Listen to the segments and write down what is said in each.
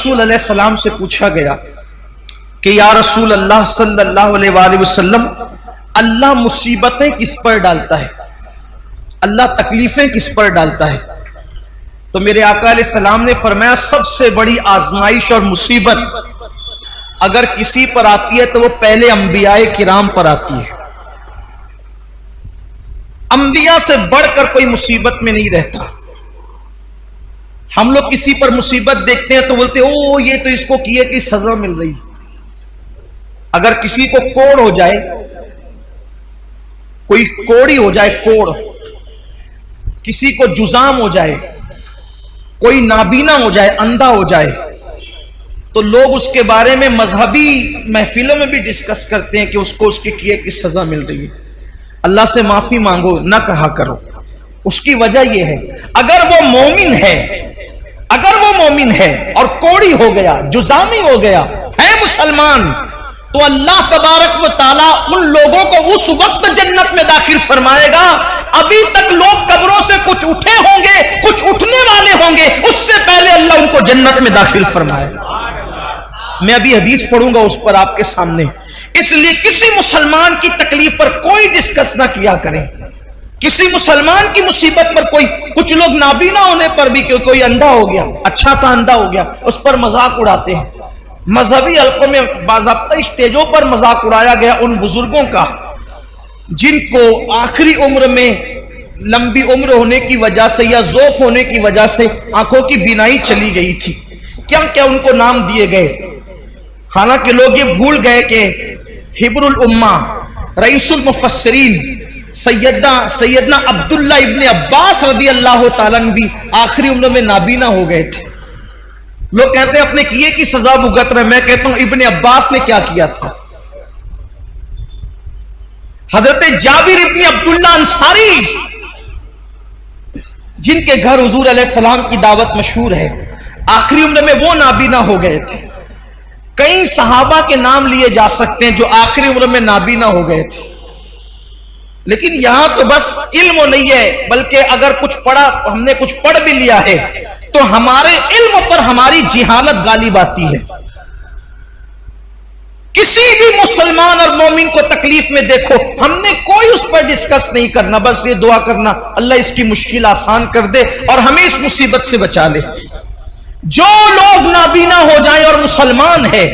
رسول علیہ السلام سے پوچھا گیا کہ یا رسول اللہ صلی اللہ علیہ وآلہ وسلم، اللہ مصیبتیں کس پر ڈالتا ہے، اللہ تکلیفیں کس پر ڈالتا ہے؟ تو میرے آقا علیہ السلام نے فرمایا سب سے بڑی آزمائش اور مصیبت اگر کسی پر آتی ہے تو وہ پہلے انبیاء کرام پر آتی ہے۔ انبیاء سے بڑھ کر کوئی مصیبت میں نہیں رہتا۔ ہم لوگ کسی پر مصیبت دیکھتے ہیں تو بولتے او یہ تو اس کو کیے کہ سزا مل رہی۔ اگر کسی کو کوڑ ہو جائے، کوئی کوڑی ہو جائے، کوڑ، کسی کو جزام ہو جائے، کوئی نابینا ہو جائے، اندھا ہو جائے، تو لوگ اس کے بارے میں مذہبی محفلوں میں بھی ڈسکس کرتے ہیں کہ اس کو اس کے کیے کی سزا مل رہی ہے۔ اللہ سے معافی مانگو نہ کہا کرو۔ اس کی وجہ یہ ہے اگر وہ مومن ہے اور کوڑی ہو گیا، جزامی ہو گیا، ہے مسلمان، تو اللہ تبارک و تعالیٰ ان لوگوں کو اس وقت جنت میں داخل فرمائے گا ابھی تک لوگ قبروں سے کچھ اٹھے ہوں گے، کچھ اٹھنے والے ہوں گے، اس سے پہلے اللہ ان کو جنت میں داخل فرمائے گا۔ میں ابھی حدیث پڑھوں گا اس پر آپ کے سامنے۔ اس لیے کسی مسلمان کی تکلیف پر کوئی ڈسکس نہ کیا کریں، کسی مسلمان کی مصیبت پر کوئی، کچھ لوگ نابینا ہونے پر بھی کہ کوئی اندھا ہو گیا، اچھا تھا اندھا ہو گیا، اس پر مذاق اڑاتے ہیں۔ مذہبی حلقوں میں باضابطہ اسٹیجوں پر مذاق اڑایا گیا ان بزرگوں کا جن کو آخری عمر میں لمبی عمر ہونے کی وجہ سے یا ضعف ہونے کی وجہ سے آنکھوں کی بینائی چلی گئی تھی، کیا کیا ان کو نام دیے گئے۔ حالانکہ لوگ یہ بھول گئے کہ حبر الامہ، رئیس المفسرین سیدنا عبداللہ ابن عباس رضی اللہ تعالیٰ عنہ بھی آخری عمر میں نابینا ہو گئے تھے۔ لوگ کہتے ہیں اپنے کیے کی سزا بھگت رہے، میں کہتا ہوں ابن عباس نے کیا کیا تھا۔ حضرت جابر ابن عبداللہ انصاری جن کے گھر حضور علیہ السلام کی دعوت مشہور ہے، آخری عمر میں وہ نابینا ہو گئے تھے۔ کئی صحابہ کے نام لیے جا سکتے ہیں جو آخری عمر میں نابینا ہو گئے تھے، لیکن یہاں تو بس علم نہیں ہے، بلکہ اگر کچھ پڑھا، ہم نے کچھ پڑھ بھی لیا ہے تو ہمارے علم پر ہماری جہالت غالب آتی ہے۔ کسی بھی مسلمان اور مومن کو تکلیف میں دیکھو، ہم نے کوئی اس پر ڈسکس نہیں کرنا، بس یہ دعا کرنا اللہ اس کی مشکل آسان کر دے اور ہمیں اس مصیبت سے بچا لے۔ جو لوگ نابینا ہو جائیں اور مسلمان ہے،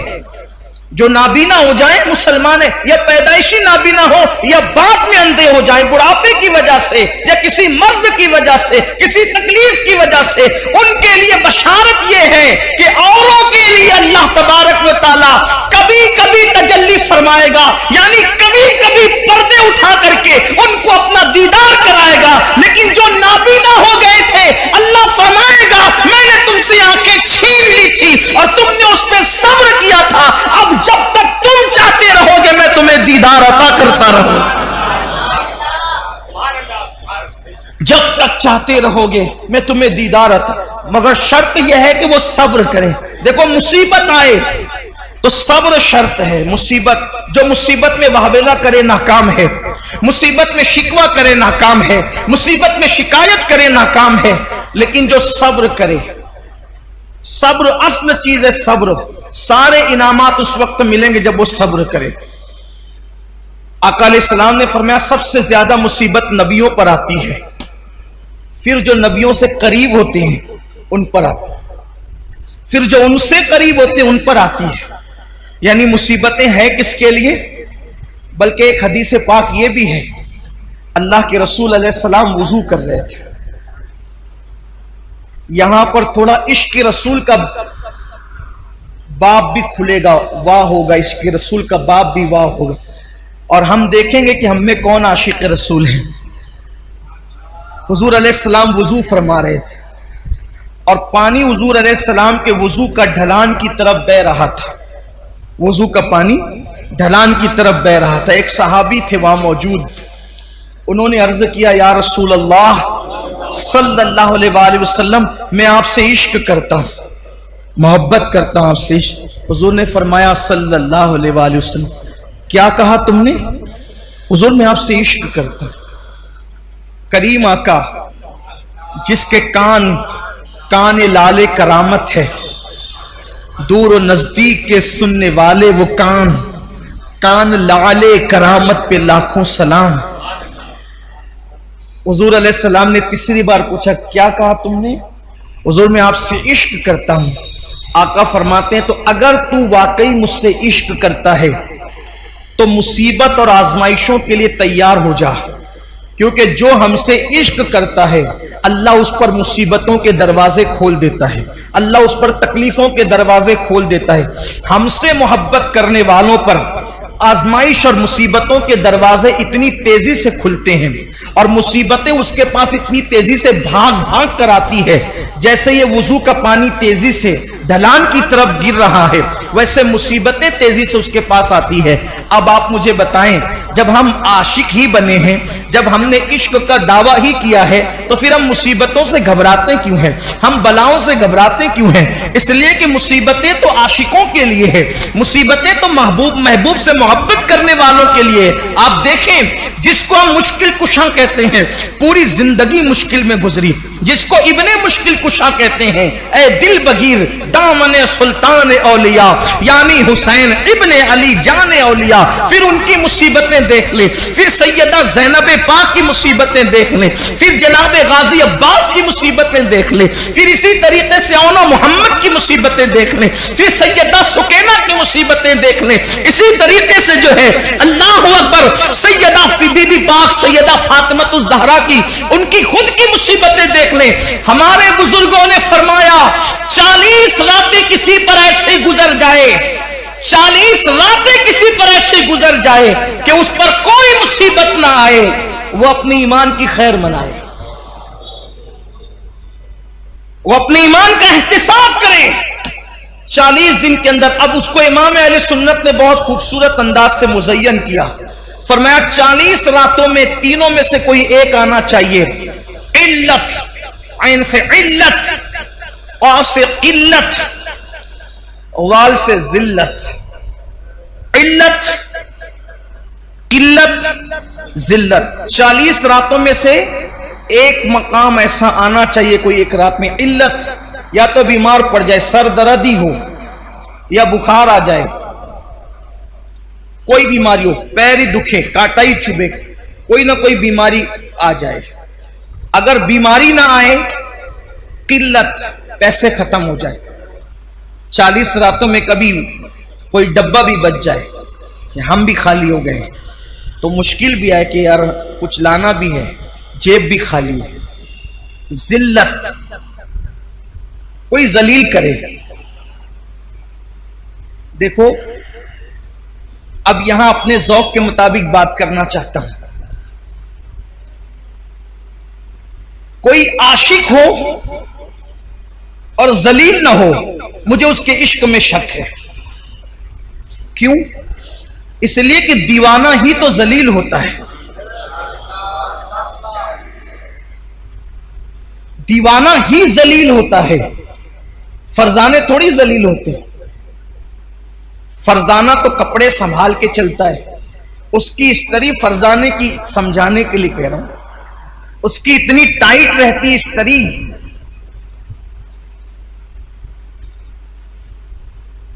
جو نابینا ہو جائیں مسلمان ہے، یا پیدائشی نابینا ہو یا بعد میں اندھے ہو جائیں بڑھاپے کی وجہ سے یا کسی مرض کی وجہ سے، کسی تکلیف کی وجہ سے، ان کے لیے بشارت یہ ہے کہ اوروں کے لیے اللہ تبارک و تعالی کبھی کبھی تجلی فرمائے گا، یعنی کبھی کبھی پردے اٹھا کر کے ان کو اپنا دیدار کرائے گا۔ لیکن جو نابینا ہو گئے تھے اللہ فرمائے گا میں نے تم سے آنکھیں چھین لی تھی اور تم نے اس پہ صبر کیا تھا، اب جب تک تم چاہتے رہو گے میں تمہیں دیدار عطا کرتا رہوں، جب تک چاہتے رہو گے میں تمہیں دیدار عطا، مگر شرط یہ ہے کہ وہ صبر کریں۔ دیکھو مصیبت آئے تو صبر شرط ہے۔ جو مصیبت میں واویلا کرے ناکام ہے، مصیبت میں شکوہ کرے ناکام ہے، مصیبت میں شکایت کرے ناکام ہے، لیکن جو صبر کرے، صبر اصل چیز ہے۔ صبر، سارے انعامات اس وقت ملیں گے جب وہ صبر کرے۔ آقا علیہ السلام نے فرمایا سب سے زیادہ مصیبت نبیوں پر آتی ہے، پھر جو نبیوں سے قریب ہوتے ہیں ان پر آتی ہے، پھر جو ان سے قریب ہوتے ہیں ان پر آتی ہے۔ یعنی مصیبتیں ہیں کس کے لیے؟ بلکہ ایک حدیث پاک یہ بھی ہے، اللہ کے رسول علیہ السلام وضو کر رہے تھے، یہاں پر تھوڑا عشق رسول کا باب بھی کھلے گا، واہ ہوگا، عشق رسول کا باب بھی واہ ہوگا، اور ہم دیکھیں گے کہ ہم میں کون عاشق رسول ہیں۔ حضور علیہ السلام وضو فرما رہے تھے اور پانی حضور علیہ السلام کے وضو کا ڈھلان کی طرف بہ رہا تھا، وضو کا پانی ڈھلان کی طرف بہ رہا تھا۔ ایک صحابی تھے وہاں موجود، انہوں نے عرض کیا یا رسول اللہ صلی اللہ علیہ وآلہ وسلم میں آپ سے عشق کرتا ہوں، محبت کرتا ہوں آپ سے۔ حضور نے فرمایا صلی اللہ علیہ وآلہ وسلم کیا کہا تم نے؟ حضور میں آپ سے عشق کرتا ہوں۔ کریم آقا جس کے کان لال کرامت ہے، دور و نزدیک کے سننے والے وہ کان لعلے کرامت پہ لاکھوں سلام. حضور علیہ السلام نے تیسری بار پوچھا کیا کہا تم نے؟ حضور میں آپ سے عشق کرتا ہوں. آقا فرماتے ہیں تو اگر تو واقعی مجھ سے عشق کرتا ہے تو مصیبت اور آزمائشوں کے لیے تیار ہو جا، کیونکہ جو ہم سے عشق کرتا ہے اللہ اس پر مصیبتوں کے دروازے کھول دیتا ہے، اللہ اس پر تکلیفوں کے دروازے کھول دیتا ہے. ہم سے محبت کرنے والوں پر آزمائش اور مصیبتوں کے دروازے اتنی تیزی سے کھلتے ہیں اور مصیبتیں اس کے پاس اتنی تیزی سے بھاگ کر آتی ہے، جیسے یہ وضو کا پانی تیزی سے ڈھلان کی طرف گر رہا ہے ویسے مصیبتیں تیزی سے اس کے پاس آتی ہے. اب آپ مجھے بتائیں، جب ہم عاشق ہی بنے ہیں، جب ہم نے عشق کا دعویٰ ہی کیا ہے تو پھر ہم مصیبتوں سے گھبراتے کیوں ہیں؟ ہم بلاؤں سے گھبراتے کیوں ہیں؟ اس لیے کہ مصیبتیں تو عاشقوں کے لیے ہے، مصیبتیں تو محبوب سے محبت کرنے والوں کے لیے. آپ دیکھیں جس کو ہم مشکل کشا کہتے ہیں، پوری زندگی مشکل میں گزری، جس کو ابن مشکل کشا کہتے ہیں، اے دل بگیر دامن سلطان اولیاء یعنی حسین ابن علی جان اولیاء. پھر ان کی مصیبتیں دیکھ لیں، پھر سیدہ زینب پاک کی مصیبتیں دیکھ لیں، پھر جناب غازی عباس کی مصیبتیں دیکھ لیں، پھر اسی طریقے سے اونا محمد کی مصیبتیں دیکھ لیں، پھر سیدہ سکینہ کی مصیبتیں دیکھ لیں. اسی طریقے سے جو ہے اللہ اکبر سیدہ بی بی پاک سیدہ فاطمہ الزہرا کی ان کی خود کی مصیبتیں دیکھ لیں. ہمارے بزرگوں نے فرمایا 40 راتیں کسی پر ایسے گزر جائے، 40 راتیں کسی پر ایسے گزر جائے کہ اس پر کوئی مصیبت نہ آئے، وہ اپنے ایمان کی خیر منائے، وہ اپنے ایمان کا احتساب کرے 40 دن کے اندر. اب اس کو امام اہل سنت نے بہت خوبصورت انداز سے مزین کیا. فرمایا 40 راتوں میں تینوں میں سے کوئی ایک آنا چاہیے، علت، عین سے علت، اور سے قلت، وال سے ذلت. علت، قلت، ذلت. 40 راتوں میں سے ایک مقام ایسا آنا چاہیے کوئی ایک رات میں. علت، یا تو بیمار پڑ جائے، سر دردی ہو یا بخار آ جائے، کوئی بیماری ہو، پیر ہی دکھے، کانٹا ہی چبھے، کوئی نہ کوئی بیماری آ جائے. اگر بیماری نہ آئے، قلت، پیسے ختم ہو جائے. 40 راتوں میں کبھی کوئی ڈبہ بھی بچ جائے کہ ہم بھی خالی ہو گئے تو مشکل بھی آئے کہ یار کچھ لانا بھی ہے، جیب بھی خالی ہے. ذلت، کوئی ذلیل کرے. دیکھو اب یہاں اپنے ذوق کے مطابق بات کرنا چاہتا ہوں. کوئی عاشق ہو اور ذلیل نہ ہو، مجھے اس کے عشق میں شک ہے. کیوں؟ اس لیے کہ دیوانہ ہی تو ذلیل ہوتا ہے. دیوانہ ہی ذلیل ہوتا ہے، فرزانے تھوڑی ذلیل ہوتے. فرزانہ تو کپڑے سنبھال کے چلتا ہے، اس کی استری فرزانے کی سمجھانے کے لیے کہہ رہا ہوں، اس کی اتنی ٹائٹ رہتی استری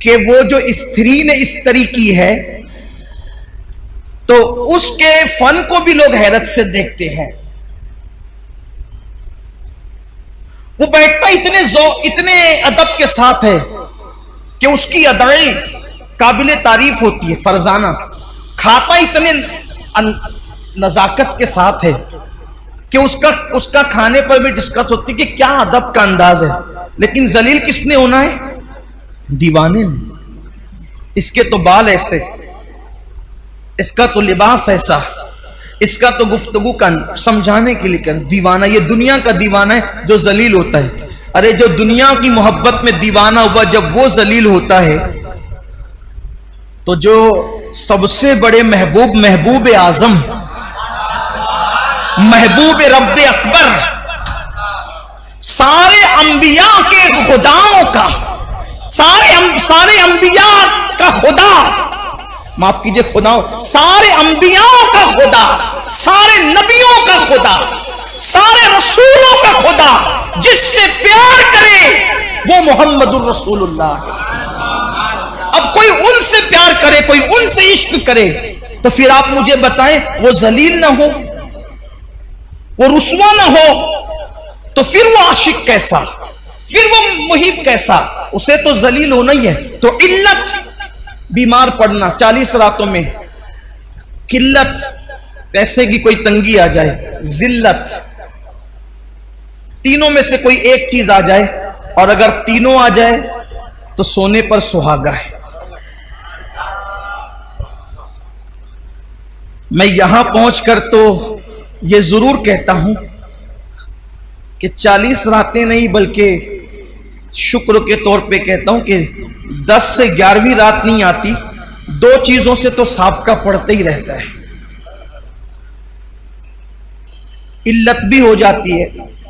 کہ وہ جو استری نے استری کی ہے تو اس کے فن کو بھی لوگ حیرت سے دیکھتے ہیں. وہ بیٹھتا اتنے ادب کے ساتھ ہے کہ اس کی ادائیں قابل تعریف ہوتی ہے. فرزانہ کھاتا اتنے نزاکت کے ساتھ ہے کہ اس کا کھانے پر بھی ڈسکس ہوتی کہ کیا ادب کا انداز ہے. لیکن ذلیل کس نے ہونا ہے؟ دیوانے نے. اس کے تو بال ایسے، اس کا تو لباس ایسا، اس کا تو گفتگو کا سمجھانے کے لیے کر. دیوانہ یہ دنیا کا دیوانہ ہے جو ذلیل ہوتا ہے. ارے جو دنیا کی محبت میں دیوانہ ہوا جب وہ ذلیل ہوتا ہے تو جو سب سے بڑے محبوب اعظم، محبوب رب اکبر، سارے انبیاء کے خداؤں کا، سارے انبیاء کا خدا، معاف کیجئے خداؤں، سارے انبیاء کا خدا، سارے نبیوں کا خدا، سارے رسولوں کا خدا جس سے پیار کرے وہ محمد الرسول اللہ ہے. اب کوئی ان سے پیار کرے, کوئی ان سے عشق کرے, تو پھر آپ مجھے بتائیں وہ ذلیل نہ ہو, وہ رسوا نہ ہو, تو پھر وہ عاشق کیسا, پھر وہ محب کیسا؟ اسے تو ذلیل ہونا ہی ہے. تو علت بیمار پڑنا, 40 راتوں میں قلت, پیسے کی کوئی تنگی آ جائے, ذلت, تینوں میں سے کوئی ایک چیز آ جائے, اور اگر تینوں آ جائے تو سونے پر سہاگا ہے. میں یہاں پہنچ کر تو یہ ضرور کہتا ہوں کہ 40 راتیں نہیں بلکہ شکر کے طور پہ کہتا ہوں کہ 10 سے 11ویں رات نہیں آتی, 2 چیزوں سے تو سابقہ پڑتا ہی رہتا ہے. علت بھی ہو جاتی ہے,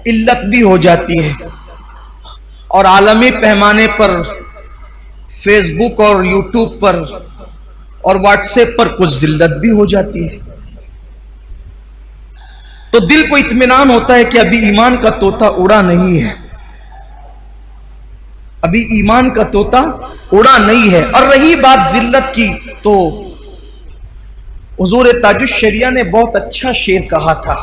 علت بھی ہو جاتی ہے, اور عالمی پیمانے پر فیس بک اور یوٹیوب پر اور واٹس ایپ پر کچھ ذلت بھی ہو جاتی ہے. تو دل کو اطمینان ہوتا ہے کہ ابھی ایمان کا طوطا اڑا نہیں ہے, ابھی ایمان کا طوطا اڑا نہیں ہے. اور رہی بات ذلت کی, تو حضور تاج الشریعہ نے بہت اچھا شعر کہا تھا,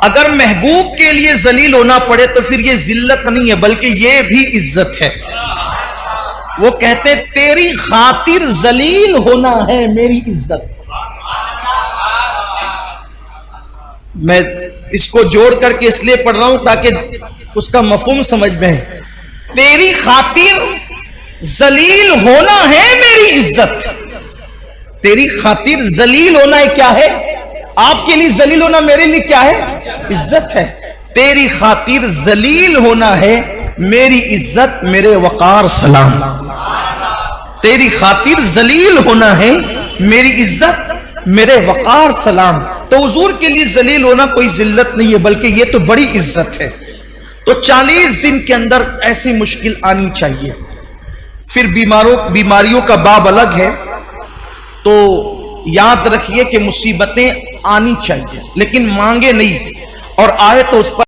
اگر محبوب کے لیے ذلیل ہونا پڑے تو پھر یہ ذلت نہیں ہے بلکہ یہ بھی عزت ہے. وہ کہتے تیری خاطر ذلیل ہونا ہے میری عزت. میں اس کو جوڑ کر کے اس لیے پڑھ رہا ہوں تاکہ اس کا مفہوم سمجھ میں. تیری خاطر ذلیل ہونا ہے میری عزت. تیری خاطر ذلیل ہونا ہے کیا ہے؟ آپ کے لیے ذلیل ہونا میرے لیے کیا ہے؟ عزت ہے. تیری خاطر ذلیل ہونا ہے میری عزت, میرے وقار سلام. تیری خاطر ذلیل ہونا ہے میری عزت, میرے وقار سلام. تو حضور کے لیے ذلیل ہونا کوئی ذلت نہیں ہے بلکہ یہ تو بڑی عزت ہے. تو 40 دن کے اندر ایسی مشکل آنی چاہیے. پھر بیماریوں کا باب الگ ہے. تو یاد رکھیے کہ مصیبتیں آنی چاہیے لیکن مانگے نہیں, اور آئے تو اس پر